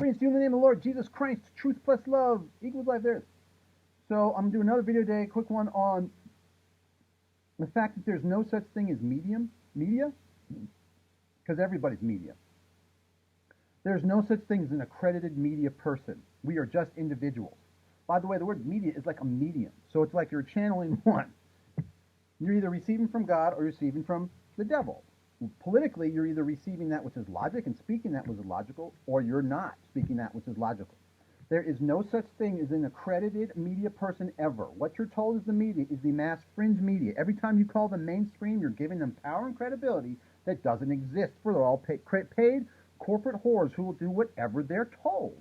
Friends, do in the name of the Lord Jesus Christ, truth plus love equals life there. So I'm going to do another video today, a quick one on the fact that there's no such thing as media, because everybody's media. There's no such thing as an accredited media person. We are just individuals. By the way, the word media is like a medium. So it's like you're channeling one. You're either receiving from God or you're receiving from the devil. Politically, you're either receiving that which is logic and speaking that which is logical, or you're not speaking that which is logical. There is no such thing as an accredited media person ever. What you're told is the media is the mass fringe media. Every time you call them mainstream, you're giving them power and credibility that doesn't exist, for they're all paid corporate whores who will do whatever they're told.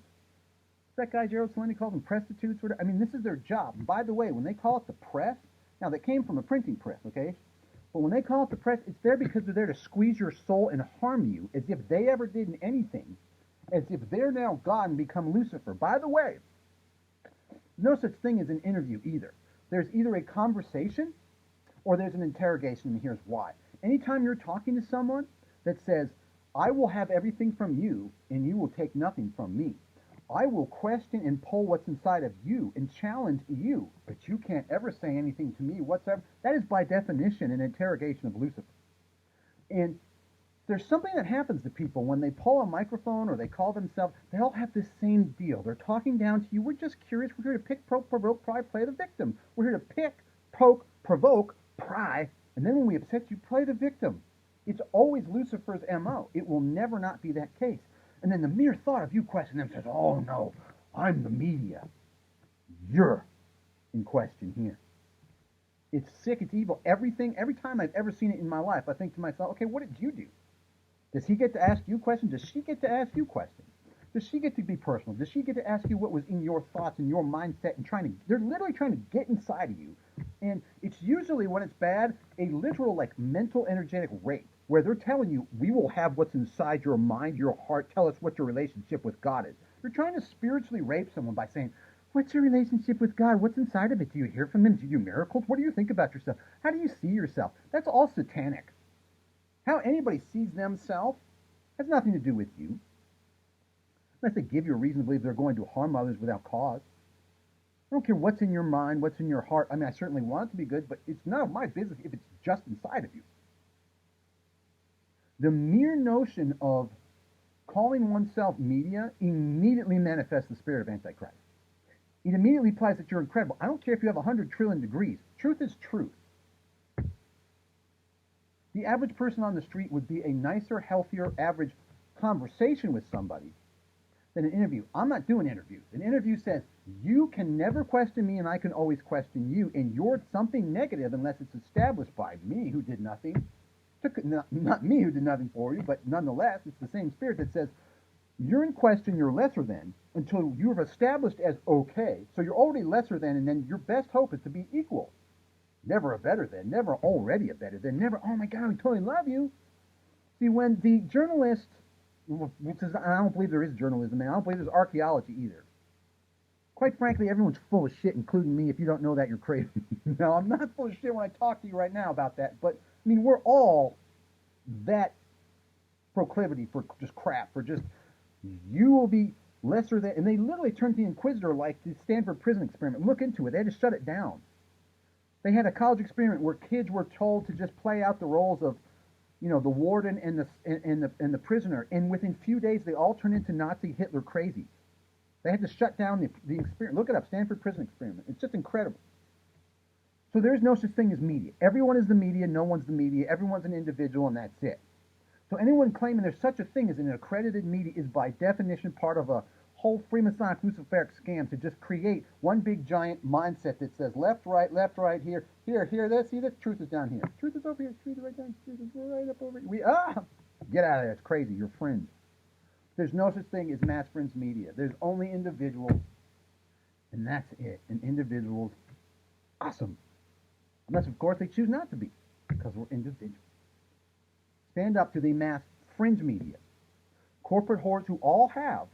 That guy Gerald Celente calls them prostitutes. I mean, this is their job. And by the way, when they call it the press, now they came from a printing press, okay? But when they call it the press, it's there because they're there to squeeze your soul and harm you, as if they ever did anything, as if they're now God and become Lucifer. By the way, no such thing as an interview either. There's either a conversation or there's an interrogation, and here's why. Anytime you're talking to someone that says, I will have everything from you and you will take nothing from me. I will question and pull what's inside of you and challenge you, but you can't ever say anything to me whatsoever. That is by definition an interrogation of Lucifer. And there's something that happens to people when they pull a microphone or they call themselves, they all have this same deal. They're talking down to you. We're just curious. We're here to pick, poke, provoke, pry, play the victim. We're here to pick, poke, provoke, pry, and then when we upset you, play the victim. It's always Lucifer's MO. It will never not be that case. And then the mere thought of you questioning them says, oh no, I'm the media. You're in question here. It's sick, it's evil. Every time I've ever seen it in my life, I think to myself, okay, what did you do? Does he get to ask you questions? Does she get to ask you questions? Does she get to be personal? Does she get to ask you what was in your thoughts and your mindset and they're literally trying to get inside of you. And it's usually, when it's bad, a literal like mental energetic rape, where they're telling you, we will have what's inside your mind, your heart, tell us what your relationship with God is. You're trying to spiritually rape someone by saying, what's your relationship with God? What's inside of it? Do you hear from him? Do you do miracles? What do you think about yourself? How do you see yourself? That's all satanic. How anybody sees themselves has nothing to do with you. Unless they give you a reason to believe they're going to harm others without cause. I don't care what's in your mind, what's in your heart. I mean, I certainly want it to be good, but it's none of my business if it's just inside of you. The mere notion of calling oneself media immediately manifests the spirit of Antichrist. It immediately implies that you're incredible. I don't care if you have 100 trillion degrees. Truth is truth. The average person on the street would be a nicer, healthier, average conversation with somebody than an interview. I'm not doing interviews. An interview says, you can never question me and I can always question you, and you're something negative unless it's established by me who did nothing. Not me who did nothing for you, but nonetheless, it's the same spirit that says, you're in question, you're lesser than, until you're established as okay. So you're already lesser than, and then your best hope is to be equal. Never a better than, never already a better than, never, oh my God, we totally love you. See, when the journalist, which is, I don't believe there is journalism, and I don't believe there's archaeology either. Quite frankly, everyone's full of shit, including me. If you don't know that, you're crazy. No, I'm not full of shit when I talk to you right now about that, but I mean, we're all that proclivity for just crap, for just, you will be lesser than, and they literally turned the Inquisitor like the Stanford prison experiment. Look into it. They had to shut it down. They had a college experiment where kids were told to just play out the roles of, you know, the warden and the prisoner, and within a few days they all turned into Nazi Hitler crazies. They had to shut down the experiment. Look it up, Stanford prison experiment. It's just incredible. So there's no such thing as media. Everyone is the media, no one's the media, everyone's an individual, and that's it. So anyone claiming there's such a thing as an accredited media is by definition part of a whole Freemasonic Luciferic scam to just create one big giant mindset that says left, right, here, this, see, this, truth is down here. Truth is over here, truth is right down, truth is right up over here. Get out of there, it's crazy, you're fringe. There's no such thing as mass fringe media. There's only individuals, and that's it. And individuals, awesome. Unless, of course, they choose not to be, because we're individuals. Stand up to the mass fringe media. Corporate whores who all have,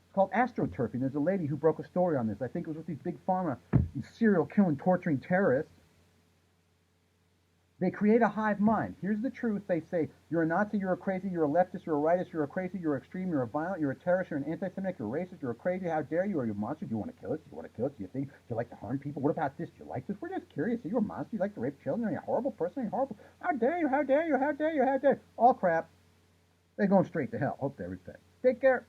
it's called astroturfing. There's a lady who broke a story on this. I think it was with these big pharma, these serial killing, torturing terrorists. They create a hive mind. Here's the truth. They say, you're a Nazi, you're a crazy, you're a leftist, you're a rightist, you're a crazy, you're extreme, you're a violent, you're a terrorist, you're an anti-Semitic, you're a racist, you're a crazy, how dare you, are you a monster? Do you want to kill us? Do you want to kill us? Do you think, do you like to harm people? What about this? Do you like this? We're just curious. Are you a monster? You like to rape children? Are you a horrible person? Are you horrible? How dare you? How dare you? How dare you? How dare you? All crap. They're going straight to hell. Hope they repent. Take care.